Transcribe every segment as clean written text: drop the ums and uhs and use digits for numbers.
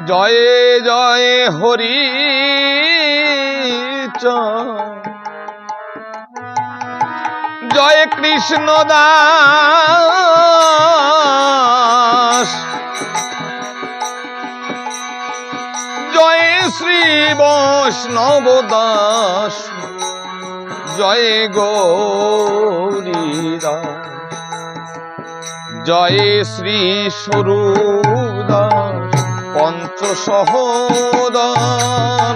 জয়ে জয়ে হরি জয় কৃষ্ণ দাস জয় শ্রী বৈষ্ণব দাস জয় গৌরী দাস জয় শ্রী স্বরূপ দাস পঞ্চ সহোদর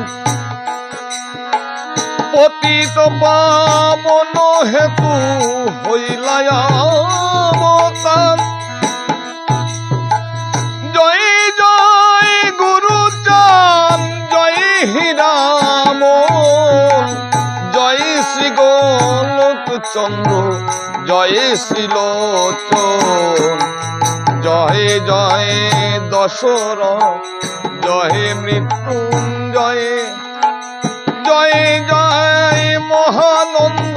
পতিত পাবন হেতু হইলায় অবতার জয় জয় গুরুচান জয় হীরাম জয় শ্রী গোলক চন্দ্র জয় শ্রীলোচন জয় জয় দশরথ জয় মৃত্যুঞ্জয় জয় জয় মহানন্দ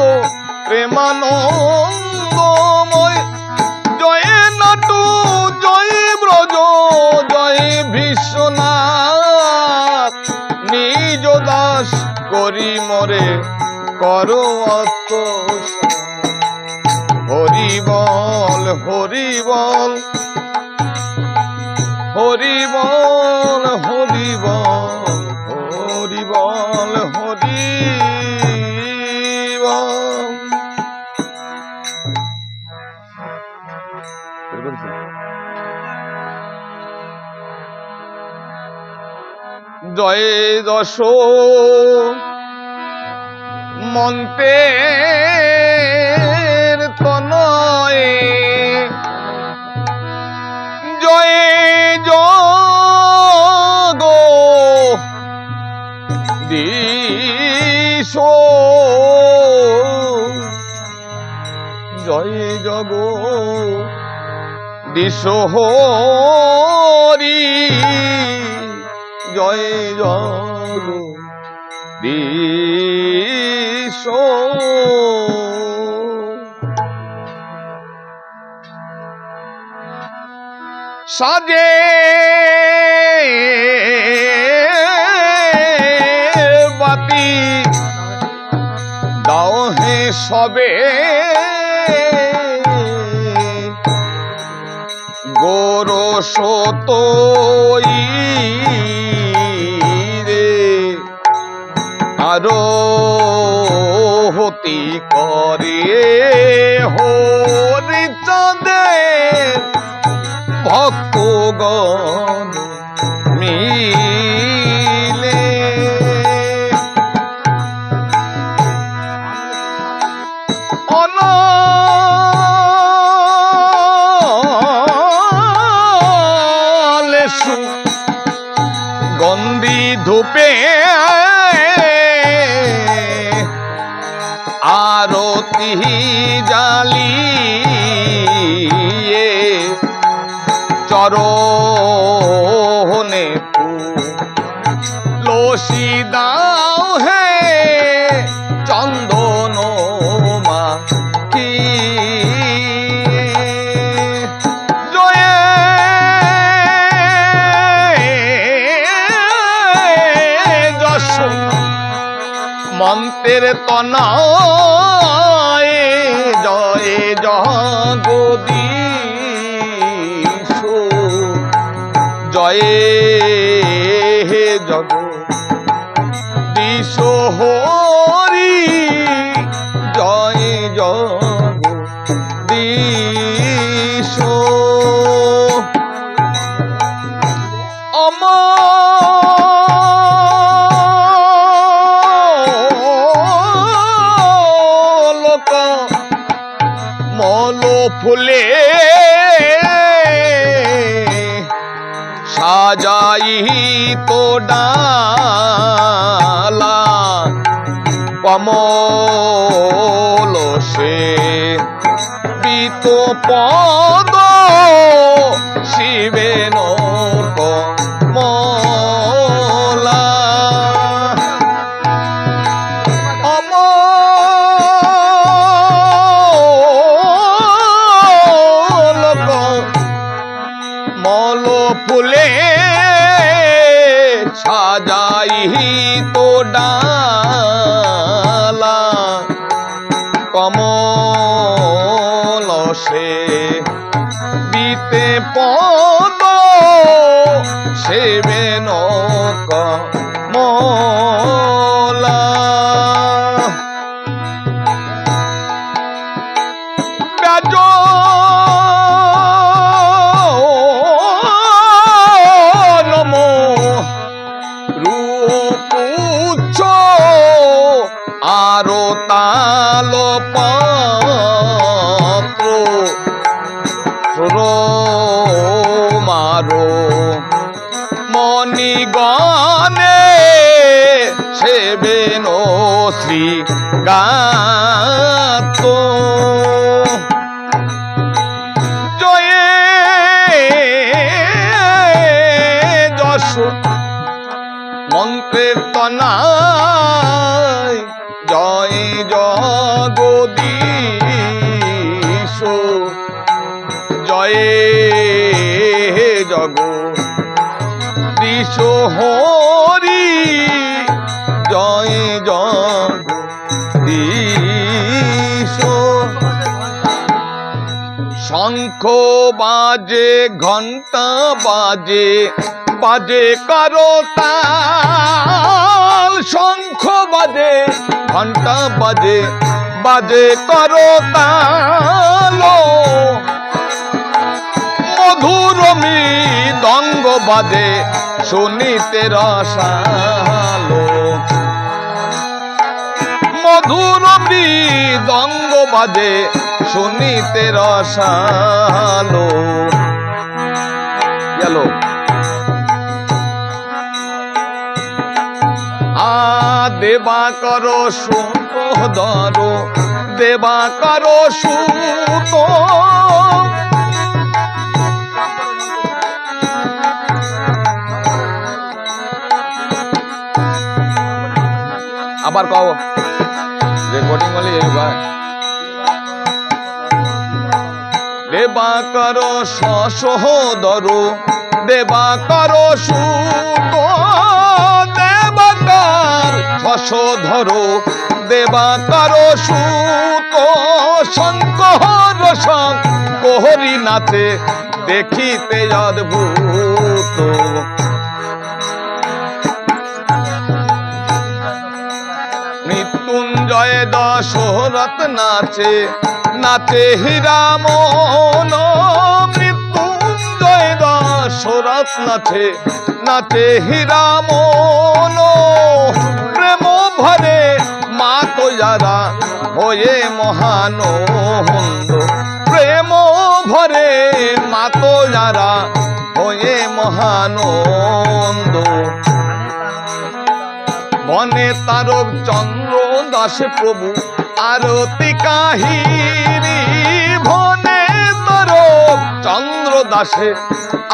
প্রেমানন্দময় জয় নাটু জয় ব্রজ জয় বিশ্বনাথ নিজ দাস করি মরে করো হরি বল হরি বল হরি বল হরি বল হরি বল হরি বল। জয় যশ মন্তের তনয়ে জয় জগ দিশ জয় জগ দিশ হরি জয় জগ দিশ সাজে বাতি দাও হে সবে গোরস তোই রে আরো হতি করে হরি চাঁদের ভক্তগণ মিলে অনলেষু গন্ধি ধূপে আরতি জ্বালিয়ে চরণে তুলসী দাও হে চন্দন মাখি জয় যশ মন্ত্রের তনয়ে জয় জগদীশ জয় হে জগদীশ হরি জয় জগদীশ অমলোক মল ফুলে সাজাই তো ডালা কমল সে বিত পদ শিবেন কমলা অমলোক মল ফুলে পদায়িত ডালা কমল সে বিতে পদ সেবেন কমলা ব্যাজ নম রূপুচ্ছ আরো তাল পাত্র মারো মণিগণে সেবেন শ্রী গাত জয়ে যশ মন্ত্রের তনায় জয় জগদীশ জয়ে জগদীশ হরি জয় জগদীশ শঙ্খ বাজে ঘণ্টা বাজে বাজে করতাল শঙ্খ বাজে ঘণ্টা বাজে বাজে করতাল মধুর মৃদঙ্গ বাজে শুনিতে রসালো মধুর মৃদঙ্গ বাজে শুনিতে রসালো গেল দেবা করো সুতোদর দেবা করো সুত আবার কও রেকর্ডিং বলে দেবা করো সহোদর দেবা করো সুত দেবাকার ছশোধর দেবাকার সুত শঙ্কর শঙ্করি নাচে দেখিতে অদ্ভুত মৃত্যুঞ্জয় দশরথ নাচে নাচে হীরামন মৃত্যুঞ্জয় দশরথ নাচে নাচে হীরামন প্রেম ভরে মা তো যারা হয়ে মহানন্দ প্রেম ভরে মা তো যারা হয়ে মহানন্দ বনে তারক চন্দ্র দাসে প্রভু আরতি কাহিনী বনে তারক চন্দ্র দাসে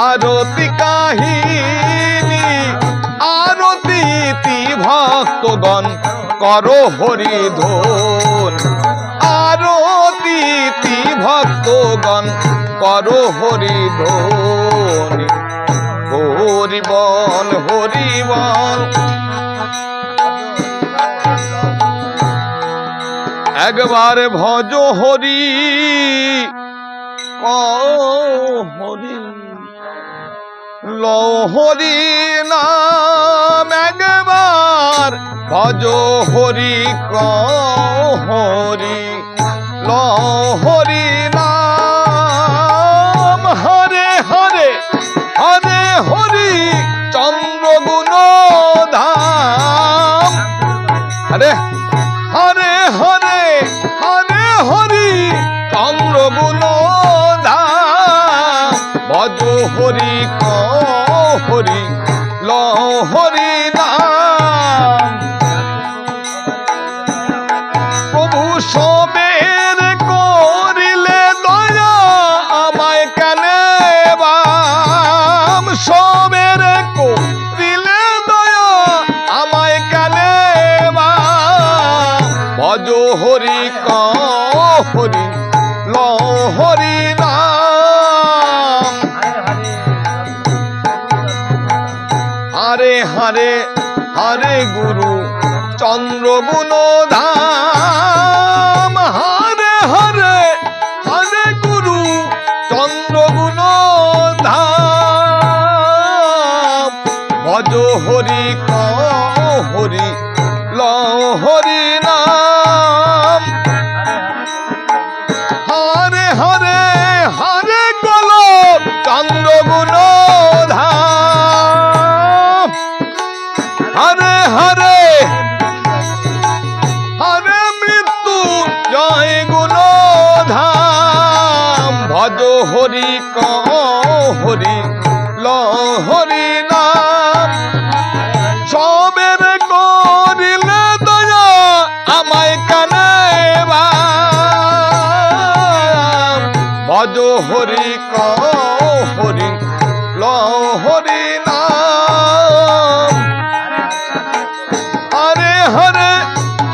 আরতি কাহিনী আরতি ভক্তগণ করো হরিধন আরতি ভক্তগণ করো হরিধন হরিবল হরিবল একবার ভজ হরি হরি লহরি নাম একবার ভজ হরি হরি লহরি নাম হরে হরে হরে হরি চন্দ্রগুণ ধাম হরে হরে হরে হরে হরি চন্দ্রগুণ ধাম ভজ হরি হরি লহরি নাম প্রভু সবের করিলে দয়া আমায় কেনে বাম সবের করিলে দয়া আমায় কেনে বাম ভজ হরি হরি লহরি নাম হরে হরে চন্দ্রগুণ ধাম হরে হরে হরে গুরু চন্দ্রগুণ ধাম ভজ হরি ক হরি ল হরি নাম হরে হরে হরে গোল চন্দ্রগুণ ধাম হরে হরে হরে মৃত্যু জয় গুণ ধাম ভজ হরি ক হরি ল হরি নাম সবের করিলে দয়া আমায় কানে ভজ হরি ক হরি ল হরি নাম হরে হরে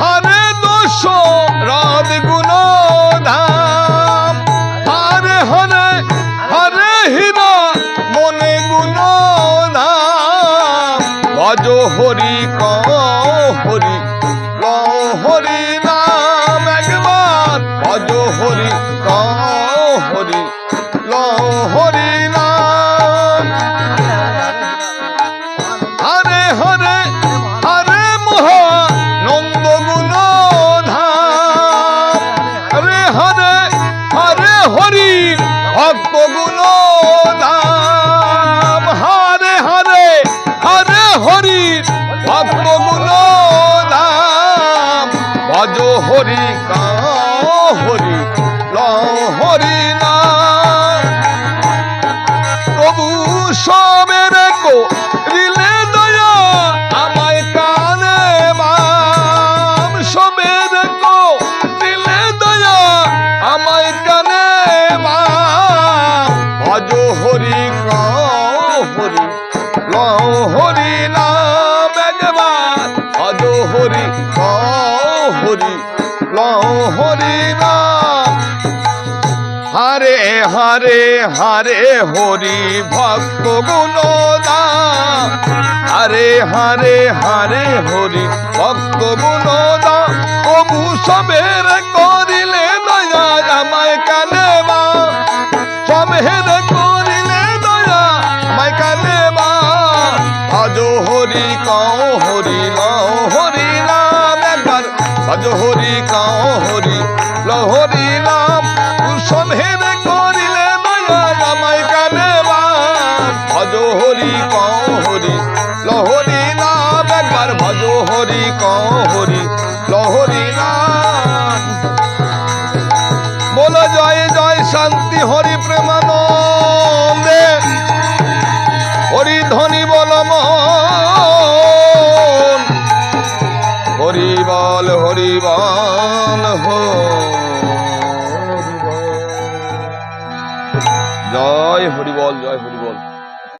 হরে দোষ রাধ গুণ ধাম হরে হরে হরে হীরা মনে গুণ ধাম ভজ হরি ক হরি ল হরি নাম একবার ভজ হরি ক হরি ল হরি নাম হরে হরে হরে মহা নন্দ গুণ ধাম হরে হরে হরে হরি ভক্ত গুণ ধাম হরে হরে হরে হরি ভক্ত গুণ ধাম ভজ হরি কা হরি ল হরি নাম প্রভু সবের করিলে দয়া আমায় কানে বাম সবের করিলে দয়া আমায় কানে বাম ভজ হরি ক হরি ল হরি নাম একবার ভজ হরি ক হরি ল হরি নাম হরে হরে হরে হরি ভক্ত গুণ দাম হরে হরে হরে হরি ভক্ত গুণ দাম প্রভু সবের করিলে দয়া আমায় কানে বা সবের করিলে দয়া আমায় কানে বা ভজ হরি ক হরি ল হরি নাম একবার ভজ হরি ক হরি ল হরি নাম সবের করিলে দয়া আমায় কানে বা ভজ হরি ক হরি ল হরি নাম একবার ভজ হরি ক হরি ল হরি নাম বলো জয় জয় শান্তি হরি প্রেমানন্দে হরি ধ্বনি বল মন হরি বল জয় হরি বল জয় হরি বল।